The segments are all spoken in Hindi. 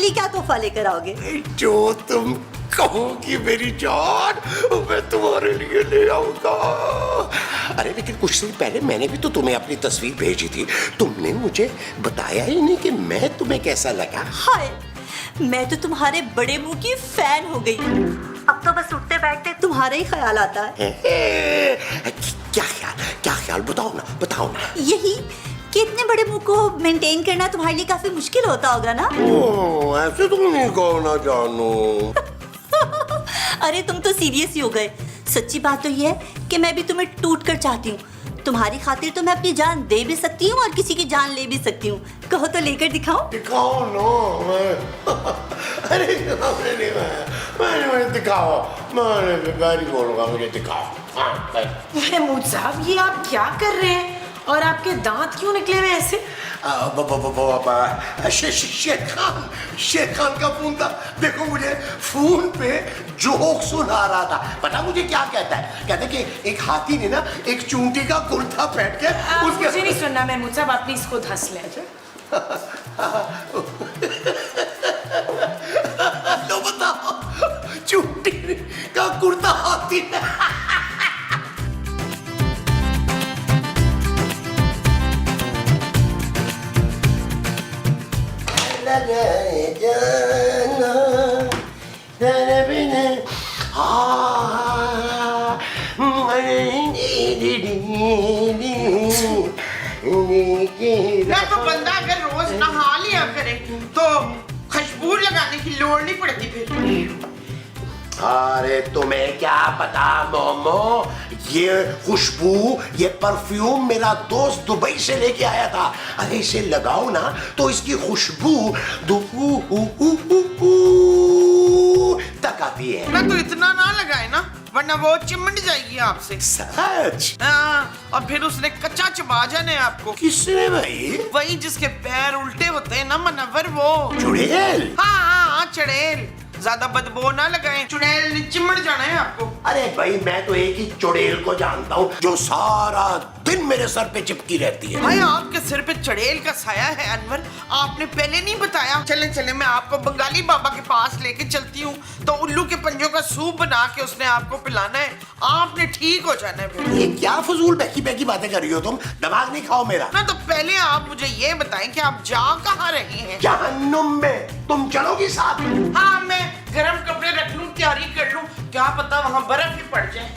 लिए क्या तोहफा लेकर आओगे? जो तुम कहोगी मेरी जान, मैं तुम्हारे लिए ले आऊंगा। अरे लेकिन कुछ दिन पहले मैंने भी तो तुम्हें अपनी तस्वीर भेजी थी, तुमने मुझे बताया ही नहीं कि मैं तुम्हें कैसा लगा। हाय, मैं तो तुम्हारे बड़े मुंह की फैन हो गई। अब तो बस उठते बैठते तुम्हारा ही ख्याल आता है। क्या ख्याल बताओ ना। यही कि इतने बड़े मुंह को मेंटेन करना तुम्हारे लिए काफी मुश्किल होता होगा ना? ऐसे तुम नहीं कहो ना जानू। अरे तुम तो सीरियस ही हो गए। सच्ची बात तो ये है कि मैं भी तुम्हें टूट कर चाहती हूँ। तुम्हारी खातिर तो मैं अपनी जान दे भी सकती हूँ और किसी की जान ले भी सकती हूँ। कहो तो लेकर दिखाओ। दिखाओ नो। अरे मैं दिखाओ, मैं नहीं बोलूंगा, मुझे दिखाओ। महमूद साहब, ये आप क्या कर रहे हैं? और आपके दांत क्यों निकले हुए ऐसे? शेर खान का फोन था। देखो मुझे फोन पे जोक सुना रहा था। पता मुझे क्या कहता है? कहता है कि एक हाथी ने ना एक चूंटी का कुर्ता पहन के मुझे नहीं सुनना महमूद साहब, आप प्लीज खुद हंस लें। लो बताओ, चूंटी का कुर्ता हाथी ने। ना तो बंदा अगर रोज नहा लिया करे तो खुशबू लगाने की लोड़ नहीं पड़ती फिर। अरे तुम्हें क्या पता मोमो, ये खुशबू, ये परफ्यूम मेरा दोस्त दुबई से लेके आया था। अरे इसे लगाओ ना तो इसकी खुशबू तक आती है। ना तो इतना ना लगाए ना, वरना वो चिमट जाएगी आपसे। सच? और फिर उसने कच्चा चबा जाने आपको। किसने भाई? वही जिसके पैर उल्टे होते हैं ना मनव्वर, वो चुड़ैल। हाँ, चुड़ैल। ज्यादा बदबू ना लगाएं, चुड़ैल ने चिमट जाना है आपको। अरे भाई मैं तो एक ही चुड़ैल को जानता हूँ जो सारा दिन मेरे सर पे चिपकी रहती है। भाई आपके सिर पे चुड़ैल का साया है अनवर, आपने पहले नहीं बताया। चले मैं आपको बंगाली बाबा के पास लेके चलती हूँ, तो उल्लू के पंजों का सूप बना के उसने आपको पिलाना है, आपने ठीक हो जाना है फिर। ये क्या फजूल बहकी बातें कर रही हो तुम? दिमाग नहीं खाओ मेरा। ना तो पहले आप मुझे ये बताएं कि आप जा कहाँ रहे हैं? जहन्नुम में। तुम चलोगी साथ? हाँ, मैं गर्म कपड़े रख लूं, तैयारी कर लूं, क्या पता वहाँ बर्फ ही पड़ जाए।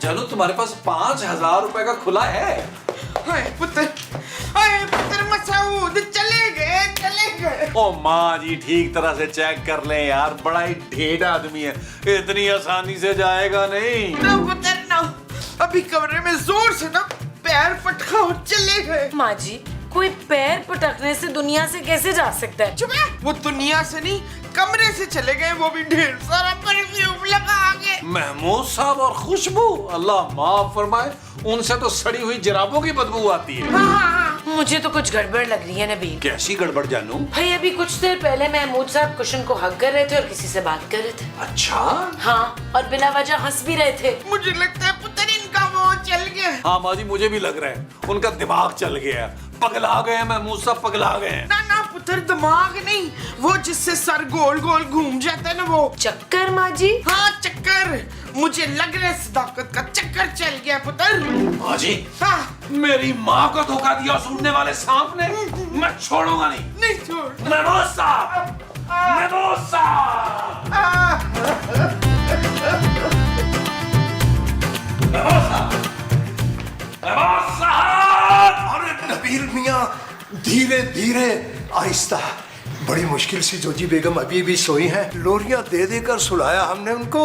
चलो तुम्हारे पास 5,000 रुपए का खुला है। हाय पुत्र मसूद, चले गए। ओ माँ जी, ठीक तरह से चेक कर लें यार, बड़ा ही ढेर आदमी है, इतनी आसानी से जाएगा नहीं। ना पुत्र ना, अभी कमरे में जोर से ना पैर पटका और चले गए। माँ जी, कोई पैर पटकने से दुनिया से कैसे जा सकता है? चुप है, वो दुनिया से नहीं, कमरे से चले गए, वो भी ढेर सारा परफ्यूम लगा के। महमूद साहब और खुशबू, अल्लाह माफ फरमाए, उनसे तो सड़ी हुई जराबों की बदबू आती है। हाँ। मुझे तो कुछ गड़बड़ लग रही है नबील। कैसी गड़बड़ जानू? भाई अभी कुछ देर पहले महमूद साहब कुशन को हक कर रहे थे और किसी से बात कर रहे थे। अच्छा? हाँ, और बिना वजह हंस भी रहे थे। मुझे लगता है पुत्र इनका वो चल गया। हाँ माँ जी, मुझे भी लग रहा है, उनका दिमाग चल गया, पगला गए महमूद साहब, पगला गए। ना पुत्र, दिमाग नहीं, वो जिससे सर गोल गोल घूम जाता है ना, वो चक्कर। माँ जी? हाँ, चक्कर। मुझे लग रहा है सदाकत का चक्कर चल गया पुत्र। माँ जी, हाँ, मेरी माँ को धोखा दिया सूंघने वाले सांप ने, मैं छोड़ूंगा नहीं। छोड़। महमूद साहब, महमूद साहब, महमूद साहब। अरे नबील मियाँ, धीरे धीरे आहिस्ता। बड़ी मुश्किल से जोजी बेगम अभी भी सोई हैं। लोरियां दे देकर सुलाया हमने उनको।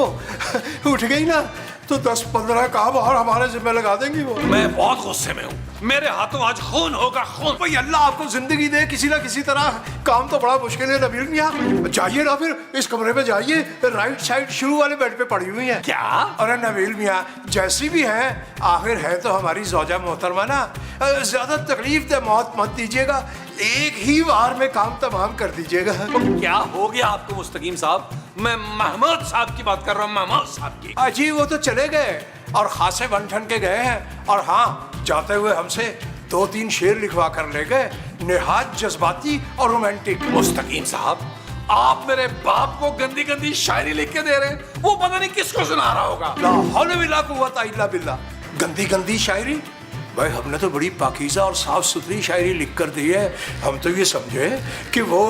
उठ गई ना तो 10-15 काम और हमारे जिम्मे लगा देंगी वो। मैं बहुत गुस्से में हूँ, मेरे हाथों आज खून होगा, खून। भाई अल्लाह आपको जिंदगी दे किसी ना किसी तरह। काम तो बड़ा मुश्किल है नबील मियाँ। जाइए ना फिर इस कमरे में जाइए, राइट साइड शुरू वाले बेड पे पड़ी हुई है। क्या? अरे नबील मियाँ, जैसी भी है आखिर है तो हमारी ज़ौजा मोहतरमा ना। ज्यादा तकलीफ दे मौत मत दीजिएगा, एक ही बार में काम तमाम कर दीजिएगा। क्या हो गया आपको मुस्तकीम साहब? मैं महमूद साहब की बात कर रहा हूँ, महमूद साहब की। अजी वो तो चले गए और खासे बन ठन के गए हैं। और हाँ, जाते हुए हमसे 2-3 शेर लिखवा कर ले गए निहायत जज्बाती और रोमांटिक। मुस्तकीम साहब, आप मेरे बाप को गंदी गंदी शायरी लिख के दे रहे हैं, वो पता नहीं किसको सुना रहा होगा। ला हौल वला कुव्वता इल्ला बिल्लाह। गंदी गंदी शायरी? भाई हमने तो बड़ी पाकीज़ा और साफ सुथरी शायरी लिख कर दी है। हम तो ये समझे कि वो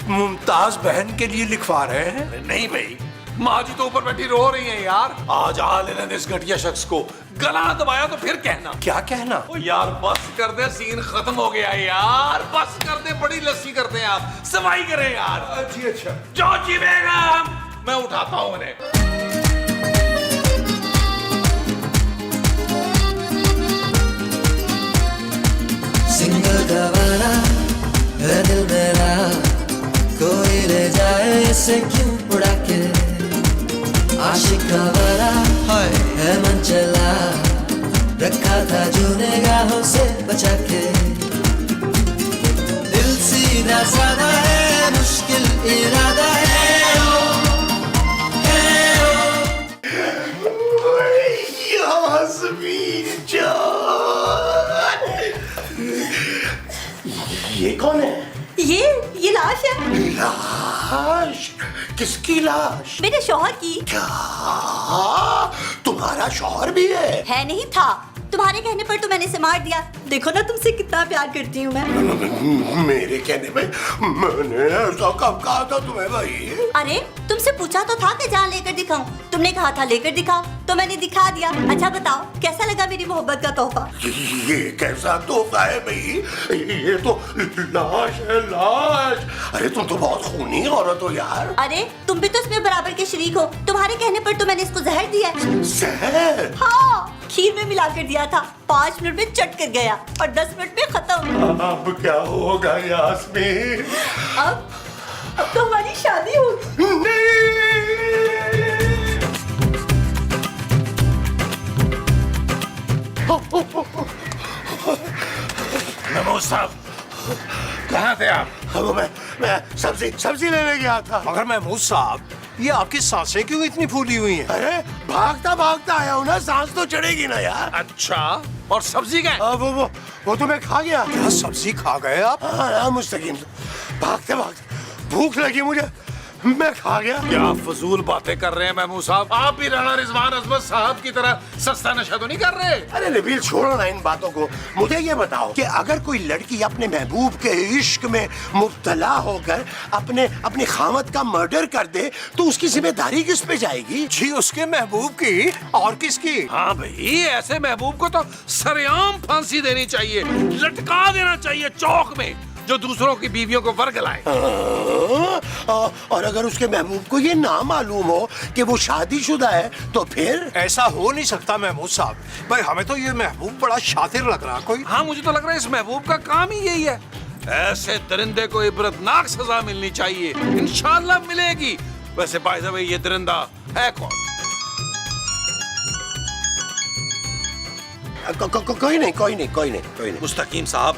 मुमताज बहन के लिए लिखवा रहे हैं। नहीं भाई, माँ जी तो ऊपर बैठी रो रही हैं यार। आज आ लेने दे इस घटिया शख्स को, गला दबाया तो फिर कहना। क्या कहना? ओ यार बस कर दे, सीन खत्म हो गया यार, बस कर दे, बड़ी लस्सी करते हैं आप, सफाई करें यार। जी अच्छा। जो जी बेगम, मैं उठाता हूँ उन्हें। सिंगल गवारा है दिल मेरा, कोई ले जाए इसे क्यों उड़ा के। आशिक गवारा है मन चला, रखा था जो निगाहों से बचा के। दिल सीधा साधा है, मुश्किल इरादा है यास्मीन जान, ये कौन है? ये लाश है। लाश? किसकी लाश? मेरे शौहर की। क्या तुम्हारा शौहर भी है? नहीं था, तुम्हारे कहने पर तो मैंने इसे मार दिया। देखो ना तुमसे कितना प्यार करती हूँ मैं। मेरे कहने पे मैंने ऐसा कब कहा था तुम्हें भाई? अरे तुमसे पूछा तो था कि जान लेकर दिखाऊं, तुमने कहा था लेकर दिखाओ, तो मैंने दिखा दिया। अच्छा बताओ कैसा लगा मेरी मोहब्बत का तोहफा? ये कैसा तोहफा है भाई? ये तो लाश है, लाश। अरे तुम तो बहुत खूनी औरत हो यार। अरे तुम भी तो इसमें बराबर के शरीक हो, तुम्हारे कहने पर तो मैंने इसको जहर दिया। जहर? हाँ, खीर में मिला कर दिया था। 5 मिनट में चट कर गया और 10 मिनट में खत्म। अब क्या होगा यास्मीन? अब तो हमारी शादी होगी। महमूद साहब, कहाँ थे आप? मैं सब्जी लेने गया था। मगर महमूद साहब, ये आपकी सांसें क्यों इतनी फूली हुई हैं? अरे भागता भागता आया हूँ ना, सांस तो चढ़ेगी ना यार। अच्छा, और सब्जी का? वो तो मैं खा गया। क्या सब्जी खा गए आप? हाँ मुस्तकीम, भागते भागते भूख लगी मुझे, मैं खा गया। क्या फजूल बातें कर रहे हैं महमूद साहब? आप भी राणा रिजवान अजमत साहब की तरह सस्ता नशा तो नहीं कर रहे? अरे नबील छोड़ो ना इन बातों को, मुझे ये बताओ कि अगर कोई लड़की अपने महबूब के इश्क में मुब्तला होकर अपने खामद का मर्डर कर दे तो उसकी जिम्मेदारी किस पे जाएगी? जी उसके महबूब की और किसकी? हाँ भाई, ऐसे महबूब को तो सरेआम फांसी देनी चाहिए, लटका देना चाहिए चौक में, जो दूसरों की बीवियों को वर्गलाए। और अगर उसके महबूब को ये ना मालूम हो कि वो शादीशुदा है तो फिर? ऐसा हो नहीं सकता महमूद साहब। भाई हमें तो ये महबूब बड़ा शातिर लग रहा कोई। हाँ, मुझे तो लग रहा है इस महबूब का काम ही यही है। ऐसे दरिंदे को इबरतनाक सजा मिलनी चाहिए, इंशाल्लाह मिलेगी। वैसे बाय द वे, ये दरिंदा है कौन? कोई नहीं। मुस्तकीम साहब,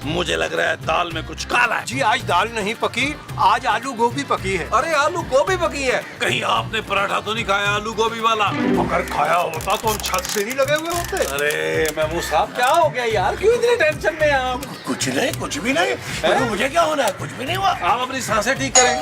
मुझे लग रहा है दाल में कुछ काला है। जी आज दाल नहीं पकी, आज आलू गोभी पकी है। अरे आलू गोभी पकी है? कहीं आपने पराठा तो नहीं खाया आलू गोभी वाला? अगर खाया होता तो हम छत से नहीं लगे हुए होते। अरे महमूद साहब, क्या हो गया यार, क्यों इतनी टेंशन में आप? कुछ भी नहीं। मुझे क्या होना है? कुछ भी नहीं हुआ। आप अपनी सांसें ठीक करें।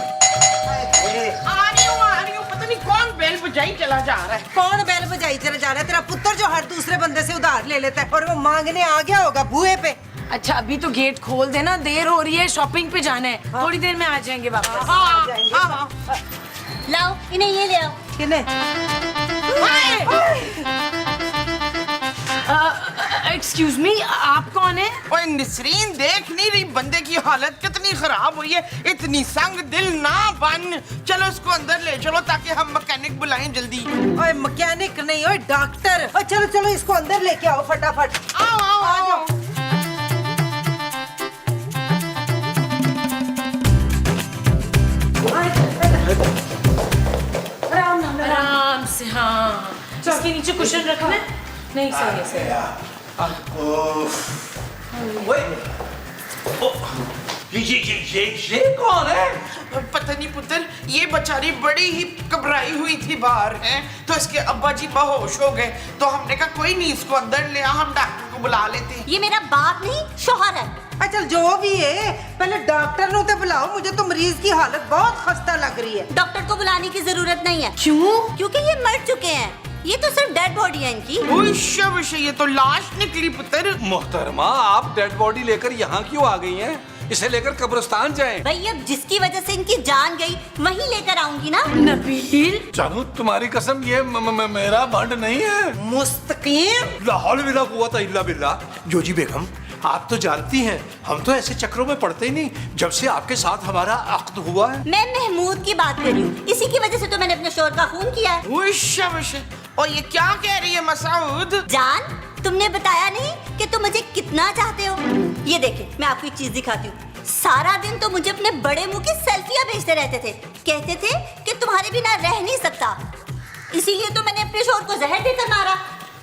आ रही हूँ, पता नहीं कौन बेल बजाई चला जा रहा है। कौन बैल बजाई चला जा रहा है? तेरा पुत्र जो हर दूसरे बंदे से उधार ले लेता है और वो मांगने आ गया होगा बूहे पे। अच्छा अभी तो गेट खोल देना, देर हो रही है, शॉपिंग पे जाना है, थोड़ी देर में आ जाएंगे वापस। हाँ। लाओ इन्हें ये ले आओ। किन्हें? एक्सक्यूज मी, आप कौन है? ओए निसरीन, देख नहीं रही बंदे की हालत कितनी खराब हुई है? इतनी संग दिल ना बन, चलो इसको अंदर ले चलो ताकि हम मैकेनिक बुलाएं जल्दी। ओए मैकेनिक नहीं, ओए डॉक्टर। ओए चलो इसको अंदर लेके आओ फटाफट। आओ आ जाओ। आराम से, हाँ। इसके नीचे कुशन रखना है? नहीं, सही है, सही है। ये कौन है? पता नहीं पुत्र, ये बेचारी बड़ी ही घबराई हुई थी बाहर है, तो इसके अब्बा जी बेहोश हो गए, तो हमने कहा कोई नहीं, इसको अंदर ले आ, हम डॉक्टर को बुला लेते हैं। ये मेरा बाप नहीं शौहर है। चल जो भी है पहले डॉक्टर नु ते बुलाओ, मुझे तो मरीज की हालत बहुत खस्ता लग रही है। डॉक्टर को बुलाने की जरूरत नहीं है। क्यों? क्योंकि ये मर चुके हैं, ये तो सिर्फ डेड बॉडी है इनकी। उश, ये तो लाश निकली पुत्र। मोहतरमा, आप डेड बॉडी लेकर यहाँ क्यों आ गई हैं? इसे लेकर कब्रिस्तान जाएं। भाई अब जिसकी वजह से इनकी जान गई वहीं लेकर आऊंगी ना। नबील, जानू तुम्हारी कसम, ये मेरा बंड नहीं है। मुस्तकीम, लाहौल विला कुव्वत इल्ला बिल्लाह। जोजी बेगम, आप तो जानती हैं हम तो ऐसे चक्रों में पड़ते ही नहीं, जब से आपके साथ हमारा अक्द हुआ है। मैं महमूद की बात कर रही हूँ, इसी की वजह से तो मैंने अपने शोहर का खून किया है। उश, और ये क्या कह रही है मसूद? जान, तुमने बताया नहीं कि तुम मुझे कितना चाहते हो। ये देखिए, मैं आपको एक चीज दिखाती हूँ। सारा दिन तो मुझे अपने बड़े मुंह की सेल्फियां भेजते रहते थे, कहते थे कि तुम्हारे बिना रह नहीं सकता, इसीलिए तो मैंने अपने शोहर को जहर देकर मारा।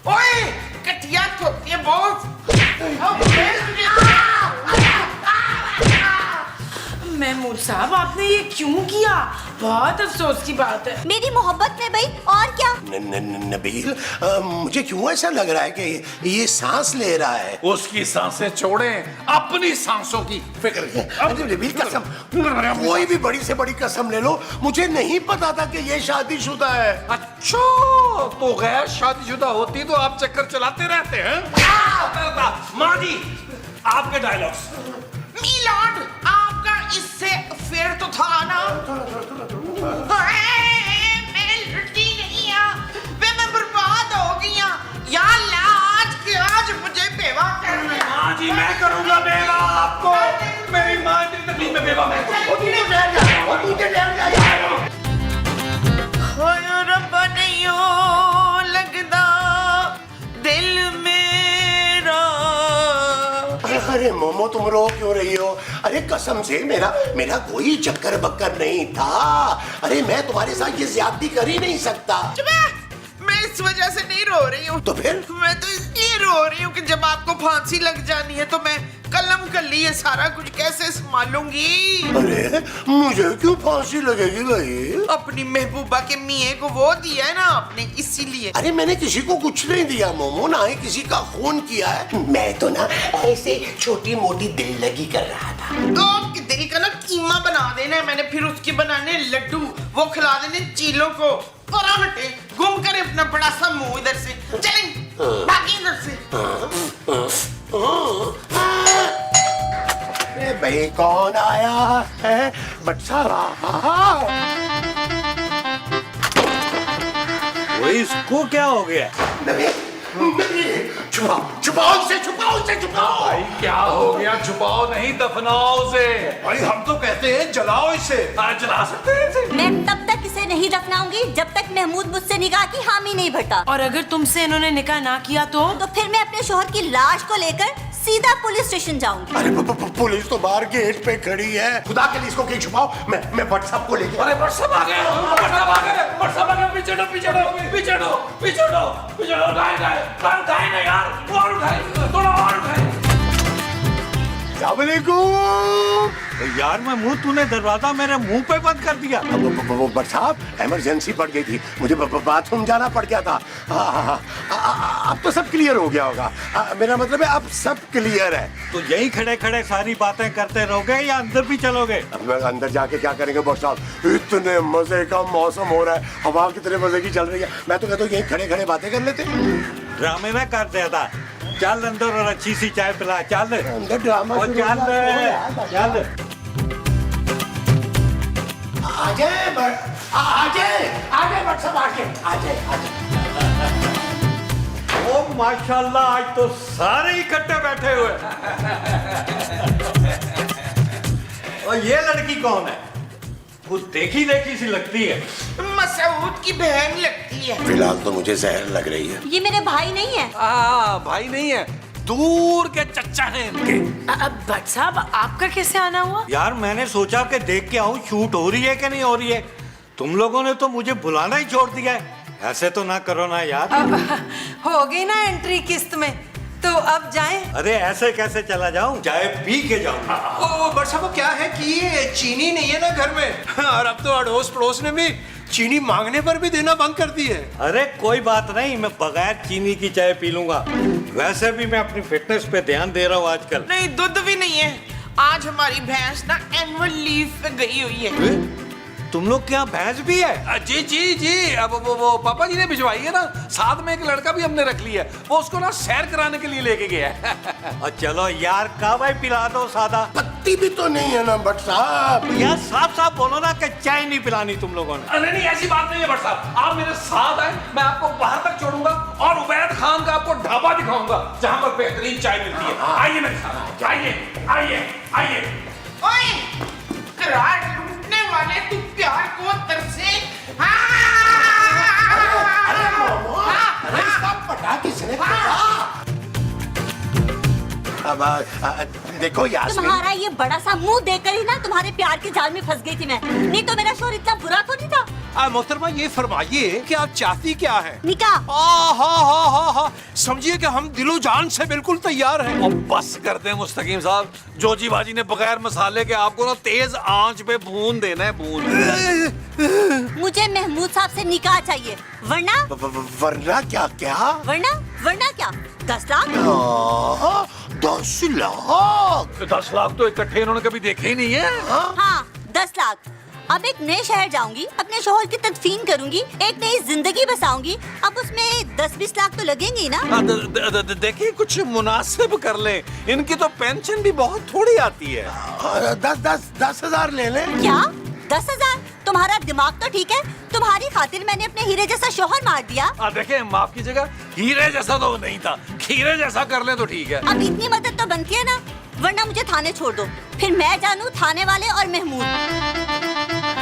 ओए, कटिया ठोकती है बहुत। महमूद साहब आपने ये क्यों किया? बहुत अफसोस की बात है। मेरी मोहब्बत में भाई, और क्या। नबील, मुझे क्यों ऐसा लग रहा है कि ये सांस ले रहा है? उसकी सांसें छोड़ें, अपनी सांसों की फिक्र अरे नबील, कसम, कोई भी बड़ी से बड़ी कसम ले लो, मुझे नहीं पता था कि ये शादीशुदा है। अच्छा, तो गैर शादीशुदा होती तो आप चक्कर चलाते रहते हैं। माँ जी, आपके डायलॉग्स। मिलॉर्ड, आपका इससे फेर तो था ना? मैं लड़की नहीं हूँ, मैं बर्बाद हो गई हूँ। या लाज के आज मुझे बेवा करना है। माँ जी, मैं करूँगा बेवा आपको। मेरी माँ इतनी तकलीफ में बेवा मैं। होयो रब्बा नहीं हो लगदा दिल मेरा। अरे मोमो, तुम रो क्यों रही हो? अरे कसम से मेरा कोई चक्कर बक्कर नहीं था। अरे मैं तुम्हारे साथ ये ज्यादती कर ही नहीं सकता। मैं इस वजह से नहीं रो रही हूँ। तो फिर? मैं तो इसलिए रो रही हूँ कि जब आपको फांसी लग जानी है तो मैं कलम कर ली ये सारा कुछ कैसे संभालूंगी। अरे मुझे क्यों फांसी लगेगी भाई? अपनी महबूबा के मियाँ को वो दिया है ना आपने, इसीलिए। अरे मैंने किसी को कुछ नहीं दिया मोमो, ना ही किसी का खून किया है। मैं तो ना ऐसे छोटी मोटी दिल लगी कर रहा था। तो आपके दिल का ना कीमा बना देना है मैंने, फिर उसके बनाने लड्डू, वो खिला देने चीलों को। और हटे, घूम कर अपना बड़ा सा मुंह इधर से चलें, बाकी इधर से। भाई कौन आया है? बच्चा वो इसको क्या हो गया? छुपाओ उसे, छुपाओ उसे, छुपाओ। भाई क्या हो गया? छुपाओ नहीं, दफनाओ उसे। भाई हम तो कहते हैं जलाओ इसे। जला सकते हैं इसे? मैं तब तक इसे नहीं दफनाऊंगी जब तक महमूद मुझसे निकाह की हामी नहीं भरता। और अगर तुमसे इन्होंने निकाह ना किया तो फिर मैं अपने शोहर की लाश को लेकर सीधा पुलिस स्टेशन जाऊंगी। अरे पुलिस तो बाहर गेट पे खड़ी है। खुदा के लिए इसको कहीं छुपाओ, मैं व्हाट्सएप को लेके। अरे व्हाट्सएप आ गया, व्हाट्सएप आ गया, व्हाट्सएप आ गया। पीछे हटो, पीछे हटो, पीछे हटो, पीछे हटो, पीछे हटो। उठाए ना यार, और उठाए, थोड़ा और उठाए। अस्सलाम वालेकुम। यार महमूद, तूने दरवाजा मेरे मुंह पे बंद कर दिया। बट साहब, इमरजेंसी पड़ गई थी, मुझे बाथरूम जाना पड़ गया था। अब तो सब क्लियर हो गया होगा। मेरा मतलब है अब सब क्लियर है। तो यहीं खड़े खड़े सारी बातें करते रहोगे या अंदर भी चलोगे? अब अंदर जाके क्या करेंगे बट साहब? इतने मजे का मौसम हो रहा है, हवा कितने मजे की चल रही है। मैं तो कहता हूँ यहीं खड़े खड़े बातें कर लेते। ड्रामे ना कर देता। चल अंदर और अच्छी सी चाय पिला। चल अंदर ड्रामा और चल चल। ओ माशाल्लाह, आज तो सारे इकट्ठे बैठे हुए। और ये लड़की कौन है? कुछ देखी देखी सी लगती है। मसूद की बहन लगती है। फिलहाल तो मुझे जहर लग रही है। ये मेरे भाई नहीं है। भाई नहीं है, दूर के चच्चा हैं इनके। अब भट्ट साहब आपका कैसे आना हुआ? यार मैंने सोचा कि देख के आऊं शूट हो रही है कि नहीं हो रही है। तुम लोगों ने तो मुझे बुलाना ही छोड़ दिया है। ऐसे तो ना करो ना यार। अब हो गई ना एंट्री किस्त में, तो अब जाएं। अरे ऐसे कैसे चला जाऊं? चाय पी के जाऊंगा। ओ बट साहब, वो क्या है कि ये चीनी नहीं है ना घर में, और अब तो अड़ोस पड़ोस ने भी चीनी मांगने पर भी देना बंद कर दी है। अरे कोई बात नहीं, मैं बगैर चीनी की चाय पी लूंगा। वैसे भी मैं अपनी फिटनेस पे ध्यान दे रहा हूँ आजकल। नहीं, दूध भी नहीं है। आज हमारी भैंस ना एनुअल लीव पे गई हुई है। तुम लोग क्या भैंस भी है? जी जी जी, अब वो पापा जी ने भिजवाई है ना, साथ में एक लड़का भी हमने रख लिया है, वो उसको ना सैर कराने के लिए लेके गया है। और चलो यार, का भाई पिला दो सादा। पत्ती भी तो नहीं है ना भट्ट साहब। यार साफ साफ बोलो ना कि चाय नहीं पिलानी तुम लोगों ने। अरे नहीं, ऐसी बात नहीं है भट्ट साहब, आप मेरे साथ आए, मैं आपको बाहर तक छोड़ूंगा और उबैद खान का आपको ढाबा दिखाऊंगा जहाँ पर बेहतरीन चाय मिलती है। आइए मेरे साथ, आइए आइए आइए। ओए, करार लूटने वाले, तू प्यार को तरसे। अरे मोमो, अरे इसका पटा किसने काटा? अब देखो यास्मीन, तुम्हारा ये बड़ा सा मुंह देखकर ही ना तुम्हारे प्यार के जाल में फंस गई थी मैं, नहीं तो मेरा शोहर इतना बुरा तो नहीं था। मोहतरमा ये फरमाइए कि आप चाहती क्या है? निकाह। हाँ, समझिए कि हम दिलो जान से बिल्कुल तैयार हैं। और बस करते हैं मुस्तकीम साहब, जोजी बाजी ने बगैर मसाले के आपको ना तेज आंच पे भून देना है, भून। मुझे महमूद साहब से निकाह चाहिए, वरना वरना क्या क्या? वरना क्या? 10 लाख? 10 लाख? 10 लाख तो इकट्ठे इन्होंने कभी देखे ही नहीं है। हाँ, 10 लाख। अब एक नए शहर जाऊंगी, अपने शोहर की तदफीन करूंगी, एक नई जिंदगी बसाऊंगी, अब उसमें 10-20 लाख तो लगेंगे ही ना। देखिए कुछ मुनासिब कर लें, इनकी तो पेंशन भी बहुत थोड़ी आती है। 10,000 ले लें। क्या 10,000? तुम्हारा दिमाग तो ठीक है, तुम्हारी खातिर मैंने अपने हीरे जैसा शोहर मार दिया। देखिए माफ कीजिएगा, हीरे जैसा तो नहीं था, खीरे जैसा कर ले तो ठीक है। अब इतनी मदद तो बनती है ना, वरना मुझे थाने छोड़ दो, फिर मैं जानू थाने वाले और महमूद।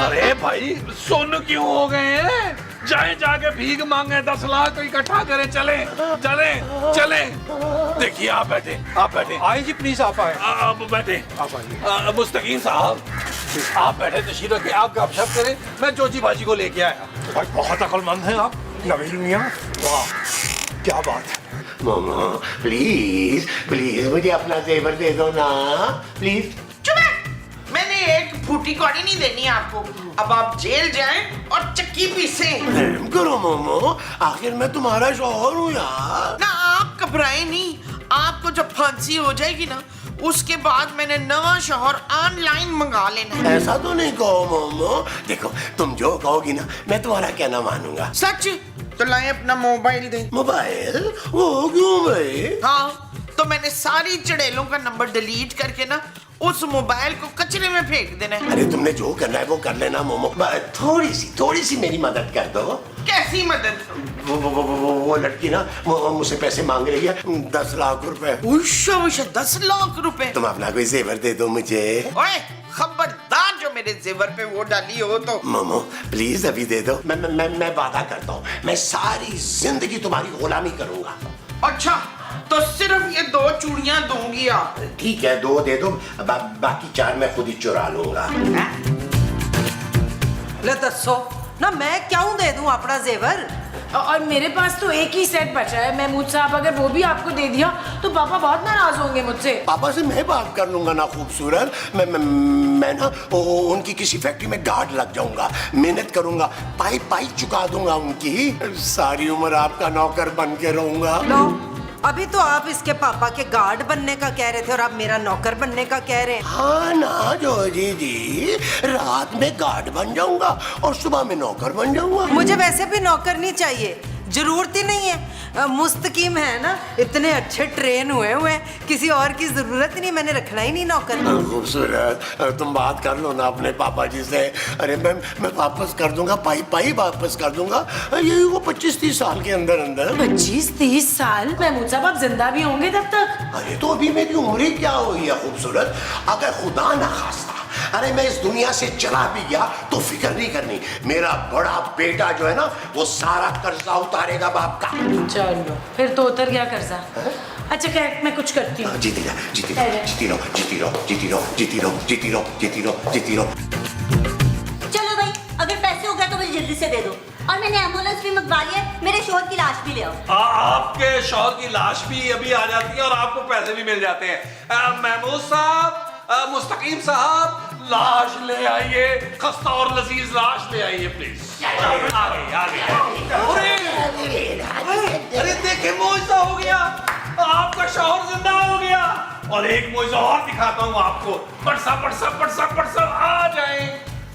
अरे भाई सुन क्यों हो गए हैं? जाए जाके भीख मांगे, 10 लाख इकट्ठा करें, चले चले चले। देखिए आप बैठे। आइए जी, प्लीज आप आए। आप बैठे, आप आइए। मुस्तकीम साहब आप बैठे, तशरीफ रखिए, आप गपशप करें, मैं जोजी बाजी को लेके आया। भाई बहुत अक्लमंद हैं आप नबील मियां, वाह क्या बात है। मोमो प्लीज प्लीज मुझे अपना जेवर दे दो ना, प्लीज। चुप है। मैंने एक फूटी कौड़ी नहीं देनी आपको। अब आप जेल जाएं और चक्की पीसे। रहम करो मोमो, आखिर मैं तुम्हारा शौहर हूँ यार। ना आप घबराए नहीं, आपको जब फांसी हो जाएगी ना, उसके बाद मैंने नवा शौहर ऑनलाइन मंगा लेना। ऐसा तो नहीं कहो मोमो, देखो तुम जो कहोगी ना मैं तुम्हारा कहना मानूंगा। सच? तो लाए अपना मोबाइल दे। मोबाइल? वो क्यों भाई? हाँ, तो मैंने सारी चुड़ैलों का नंबर डिलीट करके ना उस मोबाइल को कचरे में फेंक देना है। अरे तुमने जो करना है वो कर लेना मोमो, थोड़ी सी मेरी मदद कर दो। कैसी मदद? वो लड़की ना मुझसे पैसे मांग रही है, 10 लाख रुपए। उश्शा 10 लाख रुपए। तुम अपना कोई जेवर दे दो मुझे। ओए खबरदार, जो मेरे जेवर पे वो डाली हो तो। मोमो प्लीज अभी दे दो, मैं वादा करता हूँ मैं सारी जिंदगी तुम्हारी गुलामी करूंगा। अच्छा, तो सिर्फ ये 2 चूड़ियां दूंगी आप? ठीक है 2 दे दो, बाकी 4 मैं खुद ही चुरा लूंगा। ले दसो ना, मैं क्यों दे दूं अपना जेवर? और मेरे पास तो एक ही सेट बचा है महमूद साहब, अगर वो भी आपको दे दिया तो पापा बहुत नाराज होंगे मुझसे। पापा से मैं बात कर लूंगा ना खूबसूरत, मैं ना उनकी किसी फैक्ट्री में गार्ड लग जाऊंगा, मेहनत करूंगा, पाई चुका दूंगा उनकी, सारी उम्र आपका नौकर बन के रहूंगा। लो, अभी तो आप इसके पापा के गार्ड बनने का कह रहे थे और आप मेरा नौकर बनने का कह रहे हैं। हाँ ना जोजी जी, रात में गार्ड बन जाऊंगा और सुबह में नौकर बन जाऊंगा। मुझे वैसे भी नौकर नहीं चाहिए, जरूरत ही नहीं है। मुस्तकीम है ना, इतने अच्छे ट्रेन हुए हैं, किसी और की जरूरत ही नहीं, मैंने रखना ही नहीं नौकर। खूबसूरत, तुम बात कर लो ना अपने पापा जी से। अरे मैं वापस कर दूंगा, पाई वापस कर दूंगा, ये वो 25-30 साल के अंदर अंदर। 25-30 साल? महमूद साहब आप जिंदा भी होंगे तब तक? अरे तो अभी मेरी उम्र ही क्या हुई है खूबसूरत, अगर खुदा ना खास्ता अरे मैं इस दुनिया से चला भी गया तो फिक्र नहीं करनी, मेरा बड़ा बेटा जो है ना वो सारा कर्जा उतारेगा बाप का। चलो फिर तो उतर गया कर्जा। अच्छा खैर मैं कुछ करती हूँ। जीती रहो। चलो भाई, अगर पैसे हो गए तो मुझे जल्दी से दे दो, और मैंने एम्बुलेंस भी मंगवा लिया है, मेरे शोहर की लाश भी ले आओ। आपके शौहर की लाश भी अभी आ जाती है और आपको पैसे भी मिल जाते हैं। महमूद साहब, मुस्तकीम साहब, लाश ले आइए, खस्ता और लजीज लाश ले आइए प्लीज। आगे। अरे देखिए मुआवजा हो गया, आपका शौहर जिंदा हो गया। और एक मुआवजा और दिखाता हूँ आपको। पट साहब आ जाए।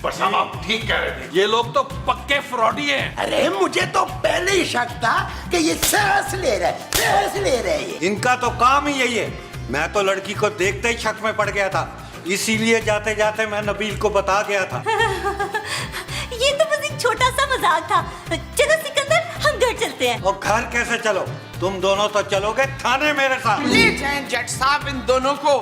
पट साहब आप ठीक कह रहे थे, ये लोग तो पक्के फ्रॉडी हैं। अरे मुझे तो पहले ही शक था कि ये सांस ले रहे हैं। इनका तो काम ही यही है। मैं तो लड़की को देखते ही शक में पड़ गया था, इसीलिए जाते जाते मैं नबील को बता गया था। ये तो बस एक छोटा सा मजाक था। चलो सिकंदर, हम घर चलते हैं। और घर कैसे चलो, तुम दोनों तो चलोगे थाने मेरे साथ। ले जाएं जज साहब इन दोनों को,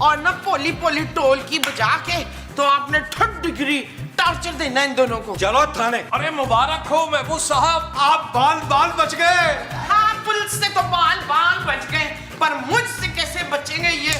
और ना पोली टोल की बजा के तो आपने 3rd डिग्री टॉर्चर देना इन दोनों को। चलो थाने। अरे मुबारक हो महबूब साहब, आप बाल बच गए। हाँ, पुलिस से तो बाल बच गए, पर मुझसे कैसे बचेंगे ये